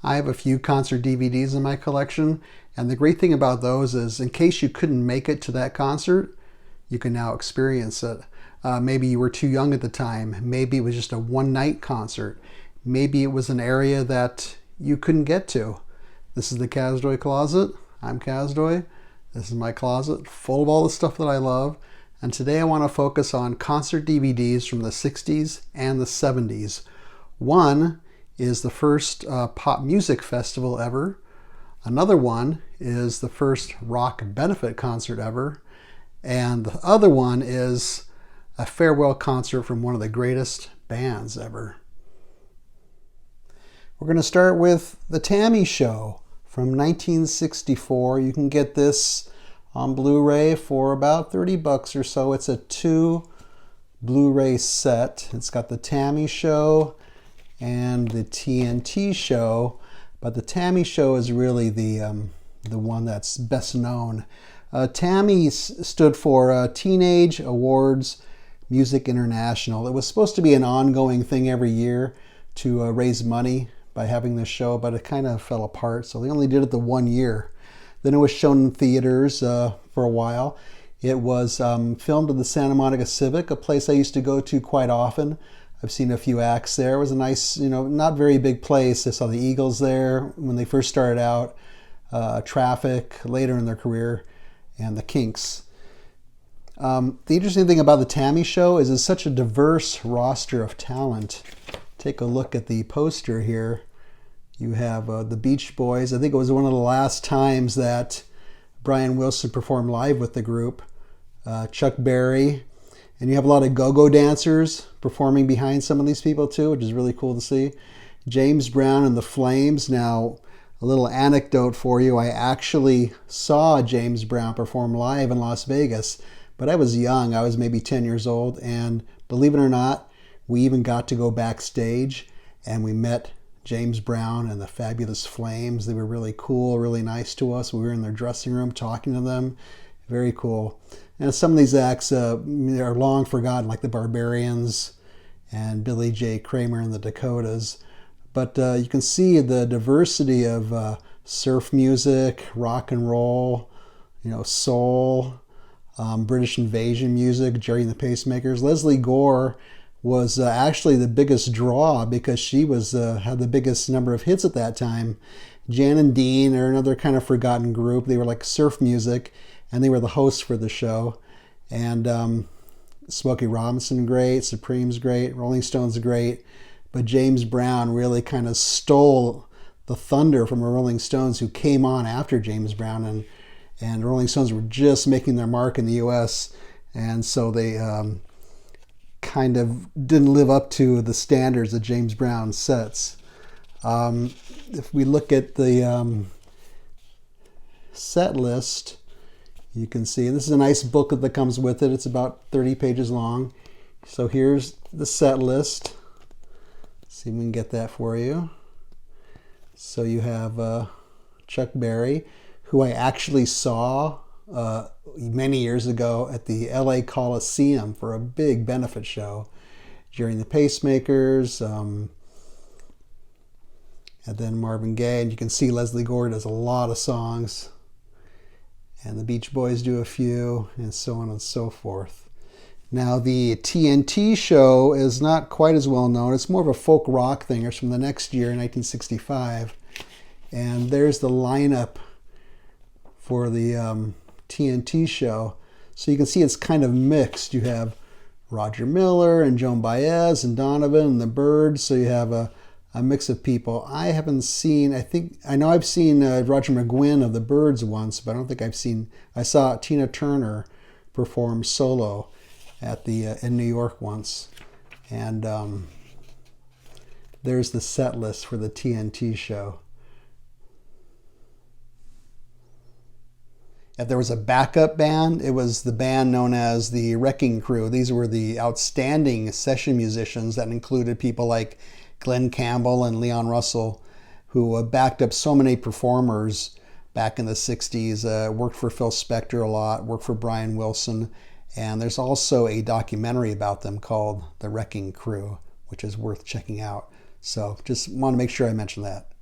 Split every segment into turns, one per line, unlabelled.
I have a few concert DVDs in my collection, and the great thing about those is in case you couldn't make it to that concert, you can now experience it. Maybe you were too young at the time. Maybe it was just a one-night concert. Maybe it was an area that you couldn't get to. This is the Kazdoy Closet. I'm Kazdoy. This is my closet full of all the stuff that I love. And today I want to focus on concert DVDs from the 60s and the 70s. One is the first pop music festival ever. Another one is the first rock benefit concert ever. And the other one is a farewell concert from one of the greatest bands ever. We're going to start with the Tammy Show from 1964. You can get this on Blu-ray for about $30 or so. It's a 2 Blu-ray set. It's got the Tammy Show and the TNT Show, but the Tammy Show is really the one that's best known. TAMI stood for Teenage Awards Music International. It was supposed to be an ongoing thing every year to raise money by having this show, but it kind of fell apart, so they only did it the 1 year. Then it was shown in theaters for a while. It was filmed at the Santa Monica Civic, a place I used to go to quite often. I've seen a few acts there. It was a nice, not very big place. I saw the Eagles there when they first started out, Traffic later in their career, and the Kinks. The interesting thing about the Tammy Show is it's such a diverse roster of talent. Take a look at the poster here. You have the Beach Boys. I think it was one of the last times that Brian Wilson performed live with the group. Chuck Berry. And you have a lot of go-go dancers performing behind some of these people too, which is really cool to see. James Brown and the Flames. Now, a little anecdote for you. I actually saw James Brown perform live in Las Vegas, but I was young. I was maybe 10 years old. And believe it or not, we even got to go backstage and we met James Brown and the Fabulous Flames. They were really cool, really nice to us. We were in their dressing room talking to them. Very cool. And some of these acts are long forgotten, like the Barbarians and Billy J. Kramer and the Dakotas. But you can see the diversity of surf music, rock and roll, soul, British invasion music, Jerry and the Pacemakers. Leslie Gore was actually the biggest draw because she was had the biggest number of hits at that time. Jan and Dean are another kind of forgotten group. They were like surf music, and they were the hosts for the show. And Smokey Robinson, great. Supreme's great. Rolling Stones, great. But James Brown really kind of stole the thunder from the Rolling Stones, who came on after James Brown. And the Rolling Stones were just making their mark in the U.S., and so they kind of didn't live up to the standards that James Brown sets. If we look at the set list, you can see this is a nice booklet that comes with it. It's about 30 pages long. So here's the set list. Let's see if we can get that for you. So you have Chuck Berry, who I actually saw many years ago at the LA Coliseum for a big benefit show. Jerry and the Pacemakers, and then Marvin Gaye. And you can see Leslie Gore does a lot of songs. And the Beach Boys do a few, and so on and so forth. Now, the TNT Show is not quite as well known. It's more of a folk rock thing. It's from the next year, 1965. And there's the lineup for the TNT Show. So you can see it's kind of mixed. You have Roger Miller and Joan Baez and Donovan and the Byrds. So you have a mix of people. I haven't seen, I know I've seen Roger McGuinn of the Byrds once, but I don't think I saw Tina Turner perform solo at in New York once. And there's the set list for the TNT Show. If there was a backup band, it was the band known as the Wrecking Crew. These were the outstanding session musicians that included people like Glenn Campbell and Leon Russell, who backed up so many performers back in the 60s, worked for Phil Spector a lot, worked for Brian Wilson, and there's also a documentary about them called The Wrecking Crew, which is worth checking out. So just want to make sure I mention that.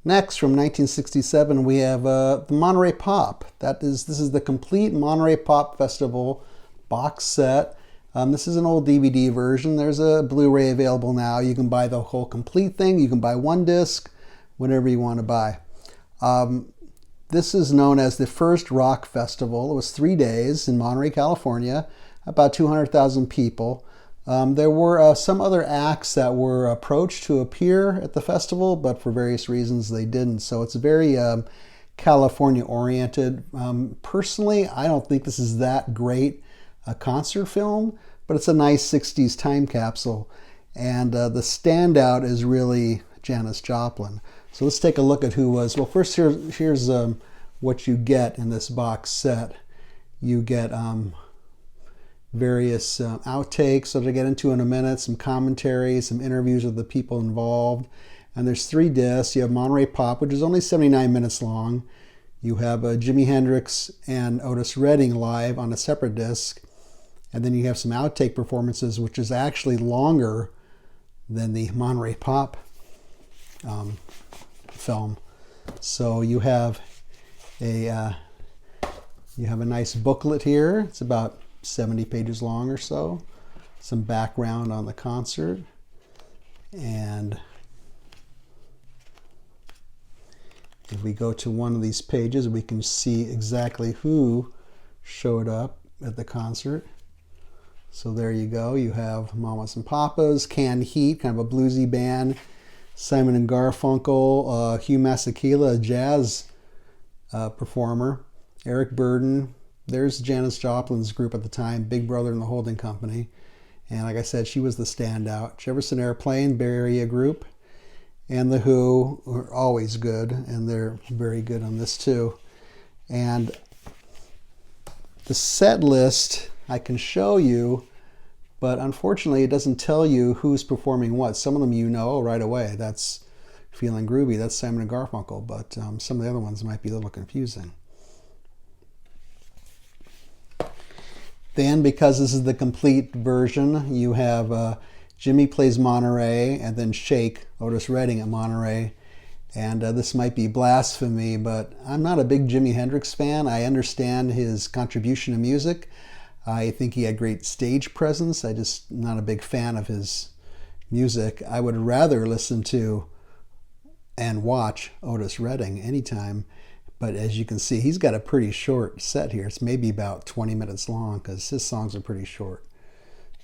Next, from 1967, we have the Monterey Pop. This is the complete Monterey Pop Festival box set. This is an old DVD version. There's a Blu-ray available now. You can buy the whole complete thing. You can buy one disc, whatever you want to buy. This is known as the first rock festival. It was 3 days in Monterey, California, about 200,000 people. There were some other acts that were approached to appear at the festival, but for various reasons they didn't. So it's very California oriented. Personally, I don't think this is that great a concert film, but it's a nice 60s time capsule. And the standout is really Janis Joplin. So let's take a look at who was. Well, first here's what you get in this box set. You get various outtakes that I'll get into in a minute, some commentary, some interviews with the people involved. And there's 3 discs. You have Monterey Pop, which is only 79 minutes long. You have Jimi Hendrix and Otis Redding live on a separate disc. And then you have some outtake performances, which is actually longer than the Monterey Pop film. So you have a nice booklet here. It's about 70 pages long or so. Some background on the concert. And if we go to one of these pages, we can see exactly who showed up at the concert. So there you go. You have Mamas and Papas, Canned Heat, kind of a bluesy band, Simon and Garfunkel, Hugh Masekela, a jazz performer, Eric Burdon. There's Janis Joplin's group at the time, Big Brother and the Holding Company. And like I said, she was the standout. Jefferson Airplane, Bay Area group. And The Who are always good, and they're very good on this too. And the set list I can show you, but unfortunately it doesn't tell you who's performing what. Some of them you know right away. That's Feeling Groovy, that's Simon and Garfunkel, but some of the other ones might be a little confusing. Then, because this is the complete version, you have Jimmy plays Monterey, and then Shake, Otis Redding at Monterey. And this might be blasphemy, but I'm not a big Jimi Hendrix fan. I understand his contribution to music. I think he had great stage presence. I'm just not a big fan of his music. I would rather listen to and watch Otis Redding anytime. But as you can see, he's got a pretty short set here. It's maybe about 20 minutes long because his songs are pretty short.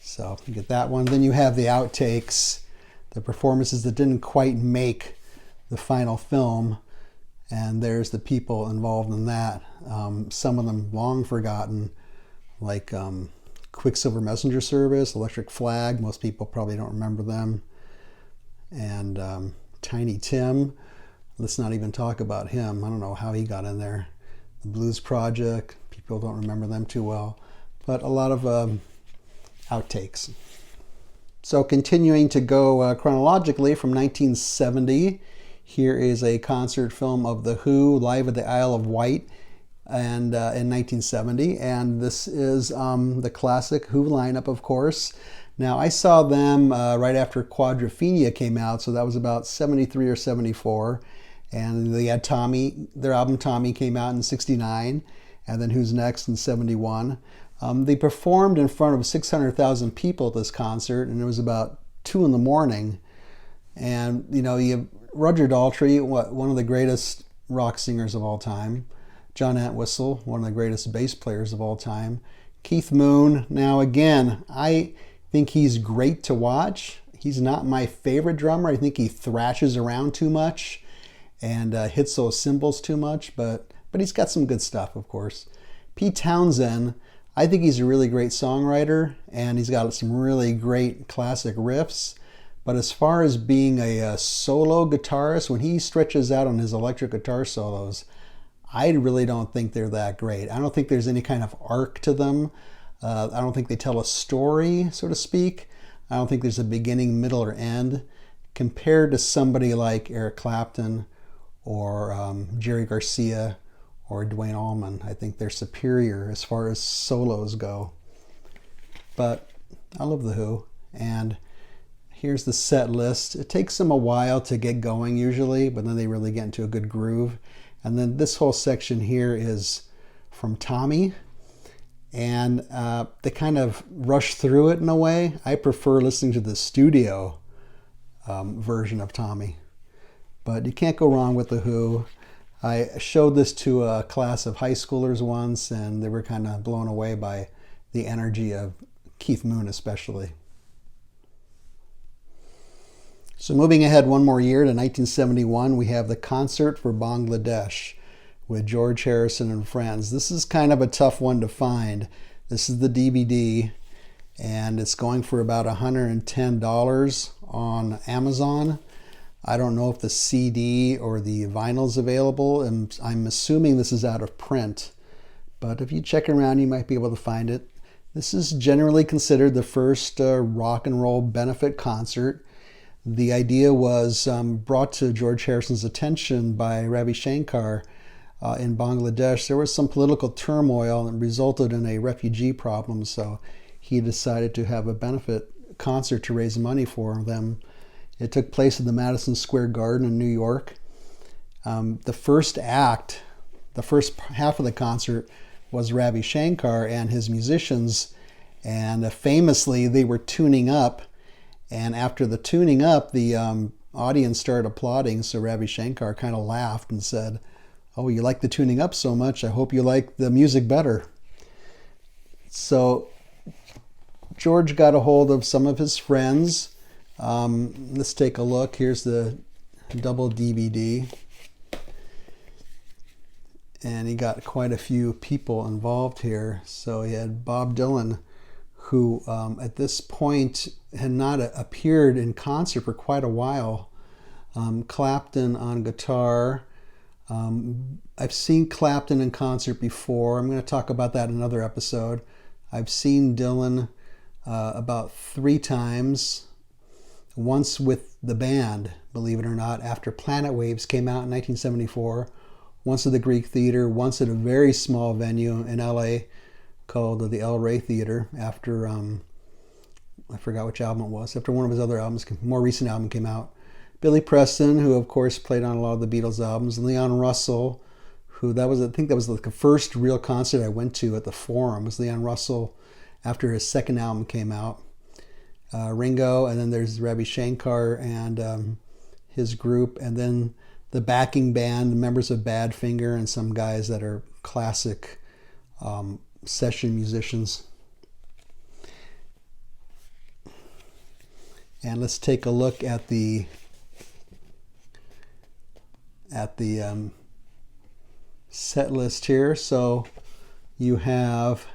So you get that one. Then you have the outtakes, the performances that didn't quite make the final film. And there's the people involved in that. Some of them long forgotten, like Quicksilver Messenger Service, Electric Flag. Most people probably don't remember them. And Tiny Tim. Let's not even talk about him. I don't know how he got in there. The Blues Project, people don't remember them too well. But a lot of outtakes. So continuing to go chronologically from 1970, here is a concert film of The Who live at the Isle of Wight and in 1970. And this is the classic Who lineup, of course. Now, I saw them right after Quadrophenia came out, so that was about 73 or 74. And they had Tommy, their album Tommy came out in 69, and then Who's Next in 71. They performed in front of 600,000 people at this concert, and it was about 2 in the morning. And, you know, you have Roger Daltrey, one of the greatest rock singers of all time. John Entwistle, one of the greatest bass players of all time. Keith Moon. Now, again, I think he's great to watch. He's not my favorite drummer. I think he thrashes around too much and hits those cymbals too much, but he's got some good stuff, of course. Pete Townsend, I think he's a really great songwriter, and he's got some really great classic riffs. But as far as being a solo guitarist, when he stretches out on his electric guitar solos, I really don't think they're that great. I don't think there's any kind of arc to them. I don't think they tell a story, so to speak. I don't think there's a beginning, middle, or end. Compared to somebody like Eric Clapton or Jerry Garcia or Duane Allman, I think they're superior as far as solos go. But I love The Who. And Here's the set list. It takes them a while to get going usually, but then they really get into a good groove. And then this whole section here is from TAMI, and they kind of rush through it in a way. I prefer listening to the studio version of TAMI, but you can't go wrong with The Who. I showed this to a class of high schoolers once, and they were kind of blown away by the energy of Keith Moon especially. So moving ahead one more year to 1971, we have the Concert for Bangladesh with George Harrison and Friends. This is kind of a tough one to find. This is the DVD, and it's going for about $110 on Amazon. I don't know if the CD or the vinyl is available, and I'm assuming this is out of print. But if you check around, you might be able to find it. This is generally considered the first rock and roll benefit concert. The idea was brought to George Harrison's attention by Ravi Shankar in Bangladesh. There was some political turmoil and resulted in a refugee problem, so he decided to have a benefit concert to raise money for them. It took place at the Madison Square Garden in New York. The first act, the first half of the concert, was Ravi Shankar and his musicians, and famously they were tuning up. And after the tuning up, the audience started applauding, so Ravi Shankar kind of laughed and said, "Oh, you like the tuning up so much, I hope you like the music better." So George got a hold of some of his friends. Let's take a look. Here's the double DVD. And he got quite a few people involved here. So he had Bob Dylan, who at this point had not appeared in concert for quite a while. Clapton on guitar. I've seen Clapton in concert before. I'm going to talk about that in another episode. I've seen Dylan about 3 times. Once with the band, believe it or not, after Planet Waves came out in 1974. Once at the Greek Theater, once at a very small venue in LA called the El Rey Theater after, I forgot which album it was, after one of his other albums, more recent album came out. Billy Preston, who of course played on a lot of the Beatles albums, and Leon Russell, who I think that was like the first real concert I went to at the Forum, was Leon Russell after his second album came out. Ringo, and then there's Ravi Shankar and his group, and then the backing band, members of Badfinger, and some guys that are classic session musicians. And let's take a look at the set list here. So you have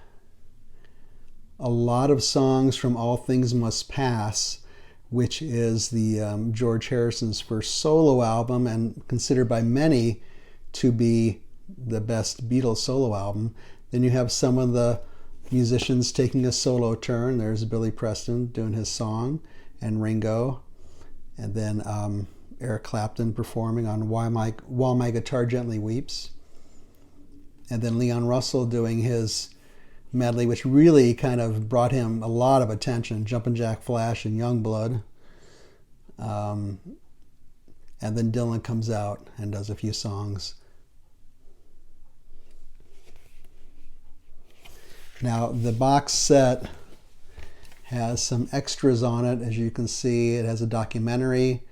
a lot of songs from All Things Must Pass, which is the George Harrison's first solo album and considered by many to be the best Beatles solo album. Then you have some of the musicians taking a solo turn. There's Billy Preston doing his song, and Ringo, and then Eric Clapton performing on While My Guitar Gently Weeps, and then Leon Russell doing his medley, which really kind of brought him a lot of attention, Jumpin' Jack Flash and Youngblood. And then Dylan comes out and does a few songs. Now, the box set has some extras on it. As you can see, it has a documentary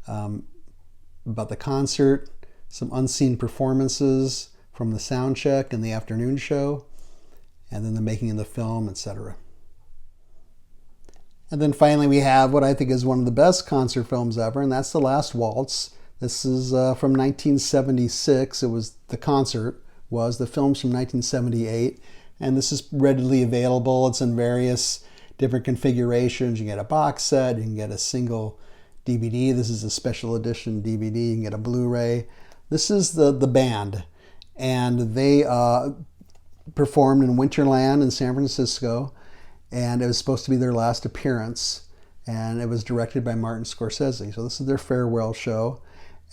about the concert, some unseen performances from the sound check and the afternoon show, and then the making of the film, etc. And then finally we have what I think is one of the best concert films ever, and that's The Last Waltz. This is from 1976. The concert was. The film's from 1978, and this is readily available. It's in various different configurations. You can get a box set, you can get a single DVD. This is a special edition DVD. You can get a Blu-ray. This is the band, and they performed in Winterland in San Francisco, and it was supposed to be their last appearance, and it was directed by Martin Scorsese. So this is their farewell show,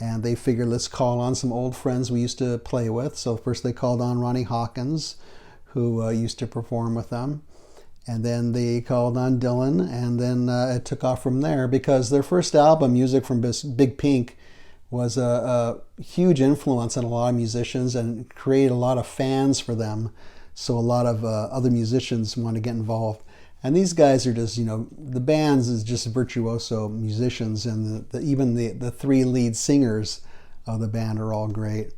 and they figured, let's call on some old friends we used to play with. So first they called on Ronnie Hawkins, who used to perform with them, And then they called on Dylan, and then it took off from there, because their first album, Music from Big Pink, was a huge influence on a lot of musicians and created a lot of fans for them. So a lot of other musicians want to get involved. And these guys are just, the bands is just virtuoso musicians, and even the three lead singers of the band are all great.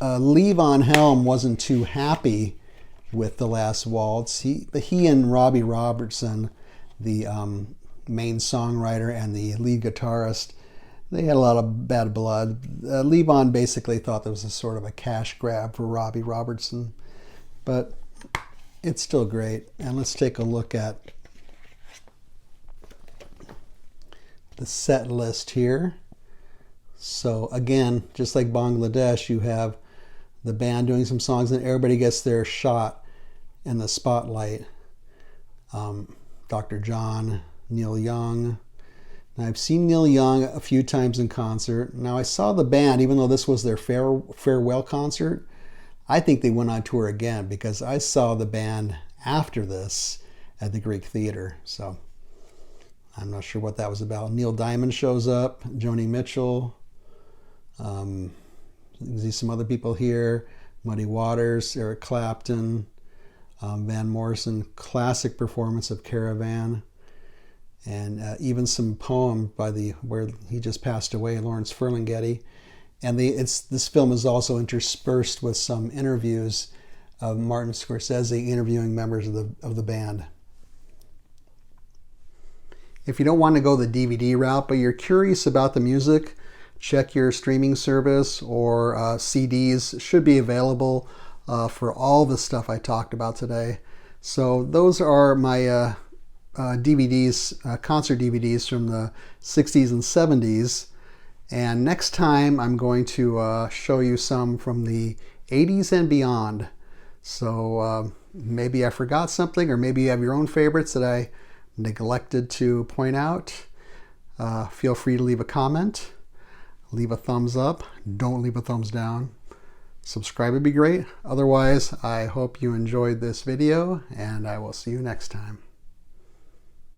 Lee Von Helm wasn't too happy with The Last Waltz. He and Robbie Robertson, the main songwriter and the lead guitarist, they had a lot of bad blood. Lee Von basically thought there was a sort of a cash grab for Robbie Robertson, but it's still great. And let's take a look at the set list here. So again, just like Bangladesh, you have the band doing some songs and everybody gets their shot in the spotlight. Dr. John, Neil Young. Now, I've seen Neil Young a few times in concert. Now, I saw the band, even though this was their farewell concert. I think they went on tour again, because I saw the band after this at the Greek Theater. So I'm not sure what that was about. Neil Diamond shows up, Joni Mitchell. You can see some other people here. Muddy Waters, Eric Clapton, Van Morrison, classic performance of Caravan, and even some poem by where he just passed away, Lawrence Ferlinghetti. And this film is also interspersed with some interviews of Martin Scorsese interviewing members of the band. If you don't want to go the DVD route, but you're curious about the music, check your streaming service, or CDs should be available for all the stuff I talked about today. So those are my DVDs, concert DVDs from the 60s and 70s. And next time I'm going to show you some from the 80s and beyond. So maybe I forgot something, or maybe you have your own favorites that I neglected to point out. Feel free to leave a comment. Leave a thumbs up. Don't leave a thumbs down. Subscribe would be great. Otherwise, I hope you enjoyed this video, and I will see you next time.